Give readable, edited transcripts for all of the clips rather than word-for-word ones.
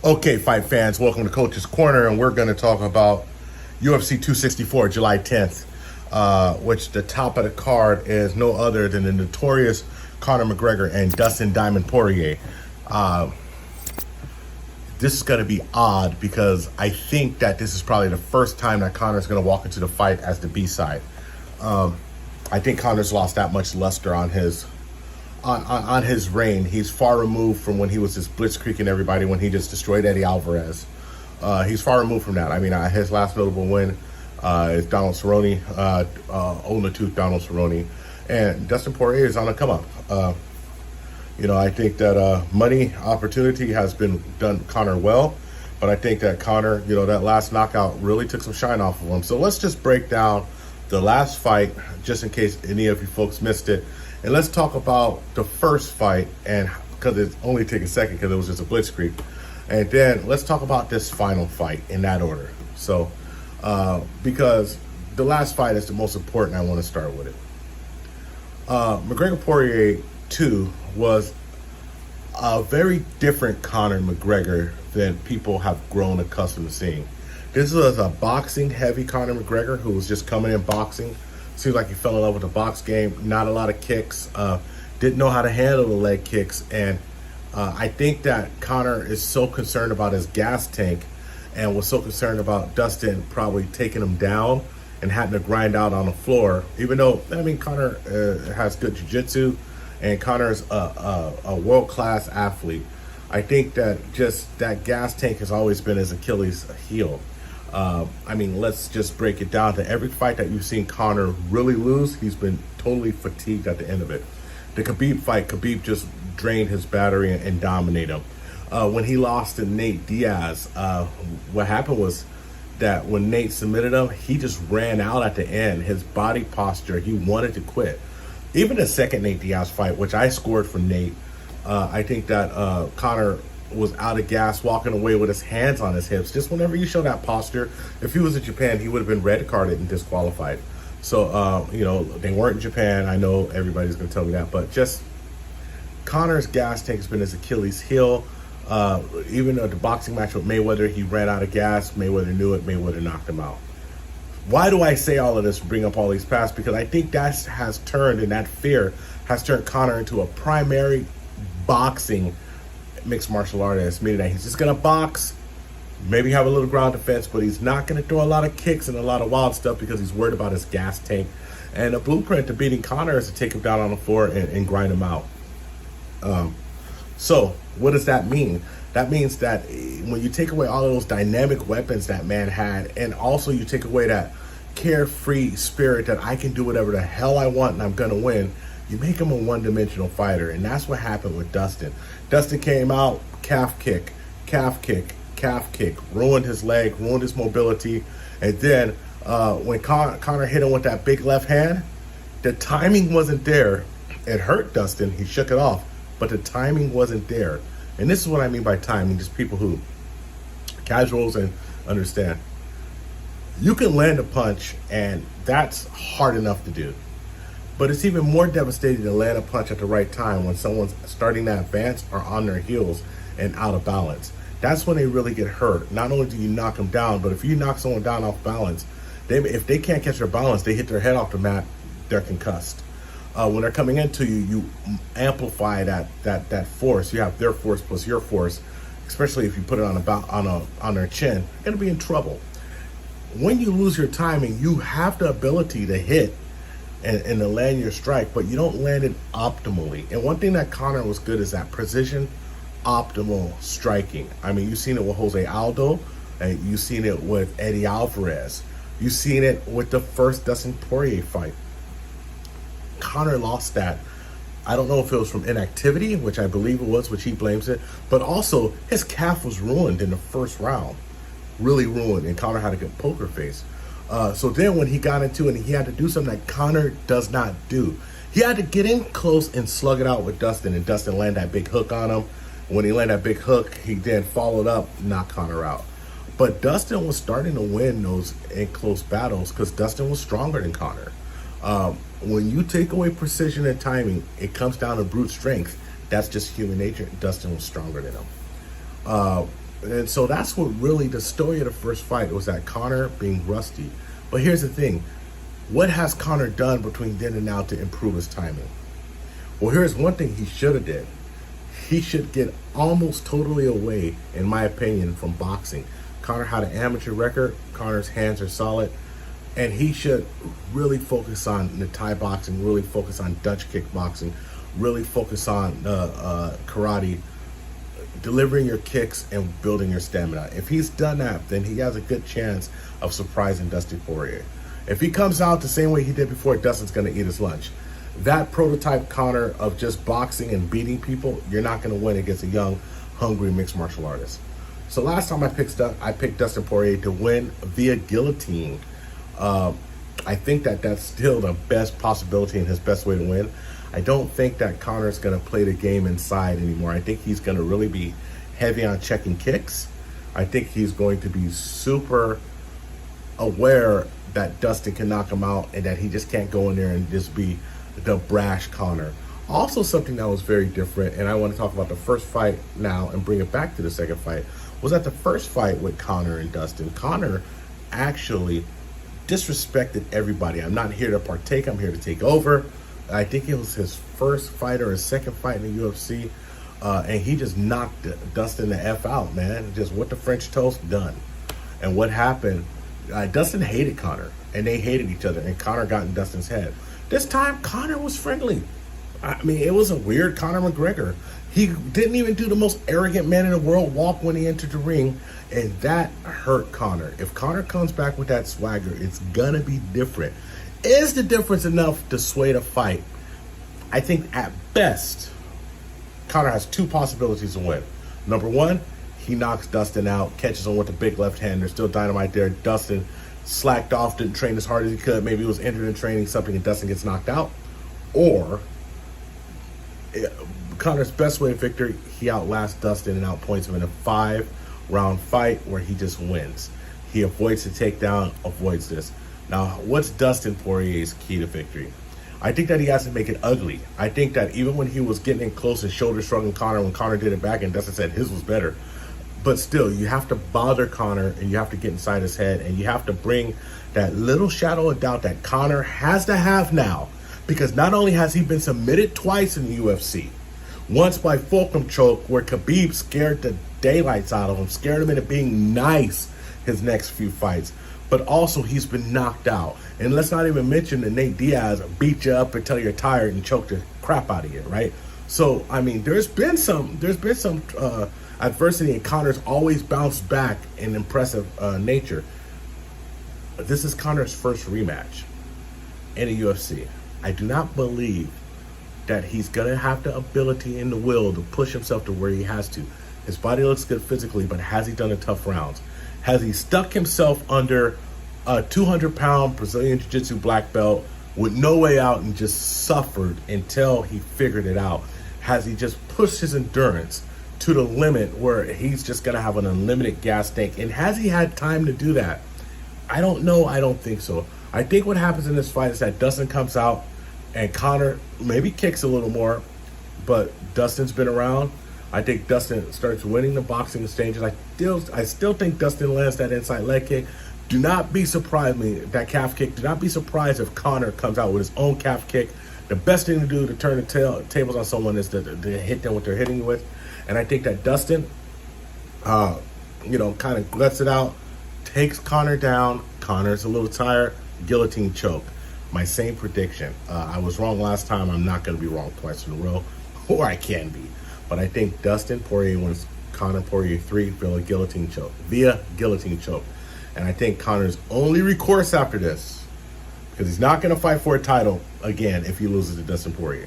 Okay, fight fans, welcome to Coach's Corner, and we're going to talk about UFC 264, July 10th, which the top of the card is no other than the notorious Conor McGregor and Dustin Diamond Poirier. This is going to be odd because I think that this is probably the first time that Conor's going to walk into the fight as the B-side. I think Conor's lost that much luster on his reign. He's far removed from when he was just blitzkrieging everybody when he just destroyed Eddie Alvarez. He's far removed from that. I mean, his last notable win is Donald Cerrone, old in the tooth Donald Cerrone. And Dustin Poirier is on the come up. I think that money opportunity has been done Conor well, but I think that Conor, that last knockout really took some shine off of him. So let's just break down the last fight, just in case any of you folks missed it. And let's talk about the first fight, and because it only took a second because it was just a blitzkrieg. And then let's talk about this final fight in that order. So, because the last fight is the most important, I want to start with it. McGregor Poirier 2 was a very different Conor McGregor than people have grown accustomed to seeing. This was a boxing-heavy Conor McGregor who was just coming in boxing. Seems like he fell in love with the box game. Not a lot of kicks. Didn't know how to handle the leg kicks. And I think that Conor is so concerned about his gas tank and was so concerned about Dustin probably taking him down and having to grind out on the floor. Even though, Conor has good jiu-jitsu and Conor's a world-class athlete. I think that just that gas tank has always been his Achilles heel. Let's just break it down to every fight that you've seen Conor really lose, he's been totally fatigued at the end of it. The Khabib fight, Khabib just drained his battery and dominated him. When he lost to Nate Diaz, what happened was that when Nate submitted him, he just ran out at the end. His body posture, he wanted to quit. Even the second Nate Diaz fight, which I scored for Nate, I think that Conor was out of gas, walking away with his hands on his hips. Just whenever you show that posture, if he was in Japan, he would have been red carded and disqualified. So, they weren't in Japan. I know everybody's going to tell me that, but just Conor's gas tank has been his Achilles heel. Even the boxing match with Mayweather, he ran out of gas. Mayweather knew it. Mayweather knocked him out. Why do I say all of this, bring up all these past? Because I think that has turned, and that fear has turned Conor into a primary boxing mixed martial artist, meaning that he's just going to box, maybe have a little ground defense, but he's not going to throw a lot of kicks and a lot of wild stuff because he's worried about his gas tank. And the blueprint to beating Conor is to take him down on the floor and grind him out. So what does that mean? That means that when you take away all of those dynamic weapons that man had, and also you take away that carefree spirit that I can do whatever the hell I want and I'm going to win, you make him a one-dimensional fighter. And that's what happened with Dustin. Dustin came out, calf kick, ruined his leg, ruined his mobility. And then when Conor hit him with that big left hand, the timing wasn't there. It hurt Dustin. He shook it off. But the timing wasn't there. And this is what I mean by timing, just people who, casuals and understand. You can land a punch, and that's hard enough to do. But it's even more devastating to land a punch at the right time when someone's starting to advance or on their heels and out of balance. That's when they really get hurt. Not only do you knock them down, but if you knock someone down off balance, if they can't catch their balance, they hit their head off the mat, they're concussed. When they're coming into you, you amplify that force. You have their force plus your force, especially if you put it on their chin. You're going to be in trouble. When you lose your timing, you have the ability to hit and to land your strike, but you don't land it optimally. And one thing that Conor was good is that precision, optimal striking. You've seen it with Jose Aldo, and you've seen it with Eddie Alvarez. You've seen it with the first Dustin Poirier fight. Conor lost that. I don't know if it was from inactivity, which I believe it was, which he blames it, but also his calf was ruined in the first round. Really ruined, and Conor had a good poker face. So then when he got into it, and he had to do something that Conor does not do. He had to get in close and slug it out with Dustin, and Dustin landed that big hook on him. When he landed that big hook, he then followed up, knocked Conor out. But Dustin was starting to win those in close battles because Dustin was stronger than Conor. When you take away precision and timing, it comes down to brute strength. That's just human nature. Dustin was stronger than him. And so that's what really the story of the first fight was, that Conor being rusty. But here's the thing. What has Conor done between then and now to improve his timing? Well, here's one thing he should have did. He should get almost totally away, in my opinion, from boxing. Conor had an amateur record. Conor's hands are solid. And he should really focus on the Thai boxing, really focus on Dutch kickboxing, really focus on karate, delivering your kicks and building your stamina. If he's done that, then he has a good chance of surprising Dustin Poirier. If he comes out the same way he did before, Dustin's going to eat his lunch. That prototype Conor of just boxing and beating people, you're not going to win against a young, hungry mixed martial artist. So last time I picked Dustin Poirier to win via guillotine. I think that that's still the best possibility and his best way to win. I don't think that Conor's going to play the game inside anymore. I think he's going to really be heavy on checking kicks. I think he's going to be super aware that Dustin can knock him out and that he just can't go in there and just be the brash Conor. Also, something that was very different, and I want to talk about the first fight now and bring it back to the second fight, was that the first fight with Conor and Dustin, Conor actually disrespected everybody. I'm not here to partake, I'm here to take over. I think it was his first fight or his second fight in the UFC, and he just knocked Dustin the F out, man. Just what the French toast done. And what happened, Dustin hated Conor, and they hated each other, and Conor got in Dustin's head. This time, Conor was friendly. I mean, it was a weird Conor McGregor. He didn't even do the most arrogant man in the world walk when he entered the ring, and that hurt Conor. If Conor comes back with that swagger, it's gonna be different. Is the difference enough to sway the fight? I think at best, Conor has two possibilities to win. Number one, he knocks Dustin out, catches him with the big left hand. There's still dynamite there. Dustin slacked off, didn't train as hard as he could. Maybe he was injured in training, something, and Dustin gets knocked out. Or Conor's best way to victory, he outlasts Dustin and outpoints him in a 5-round fight where he just wins. He avoids the takedown, avoids this. Now, what's Dustin Poirier's key to victory? I think that he has to make it ugly. I think that even when he was getting in close and shoulder shrugging Conor, when Conor did it back and Dustin said his was better, but still, you have to bother Conor and you have to get inside his head and you have to bring that little shadow of doubt that Conor has to have now, because not only has he been submitted twice in the UFC, once by Fulcrum choke where Khabib scared the daylights out of him, scared him into being nice his next few fights, but also he's been knocked out. And let's not even mention that Nate Diaz beat you up until you're tired and choked the crap out of you, right? So, I mean, there's been some adversity, and Conor's always bounced back in impressive nature. This is Conor's first rematch in the UFC. I do not believe that he's going to have the ability and the will to push himself to where he has to. His body looks good physically, but has he done the tough rounds? Has he stuck himself under a 200-pound Brazilian Jiu-Jitsu black belt with no way out and just suffered until he figured it out? Has he just pushed his endurance to the limit where he's just going to have an unlimited gas tank? And has he had time to do that? I don't know. I don't think so. I think what happens in this fight is that Dustin comes out and Conor maybe kicks a little more, but Dustin's been around. I think Dustin starts winning the boxing exchanges. I still think Dustin lands that inside leg kick. Do not be surprised, that calf kick. Do not be surprised if Conor comes out with his own calf kick. The best thing to do to turn the tables on someone is to hit them what they're hitting you with. And I think that Dustin, kind of guts it out, takes Conor down. Conor's a little tired. Guillotine choke. My same prediction. I was wrong last time. I'm not going to be wrong twice in a row, or I can be. But I think Dustin Poirier wins Conor Poirier 3 via guillotine choke. And I think Conor's only recourse after this, because he's not going to fight for a title again if he loses to Dustin Poirier.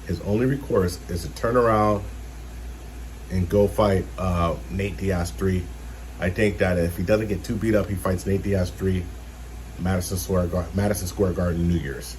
His only recourse is to turn around and go fight Nate Diaz 3. I think that if he doesn't get too beat up, he fights Nate Diaz 3, Madison Square Garden, New Year's.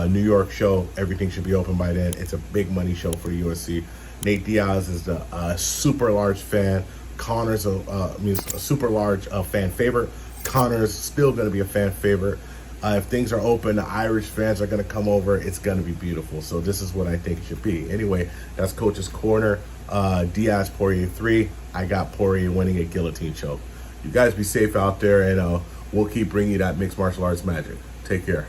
New York show, everything should be open by then. It's a big money show for the UFC. Nate Diaz is a super large fan. Conor's a super large fan favorite. Conor's still going to be a fan favorite. If things are open, the Irish fans are going to come over. It's going to be beautiful. So this is what I think it should be. Anyway, that's Coach's Corner. Diaz Poirier 3. I got Poirier winning a guillotine choke. You guys be safe out there, and we'll keep bringing you that mixed martial arts magic. Take care.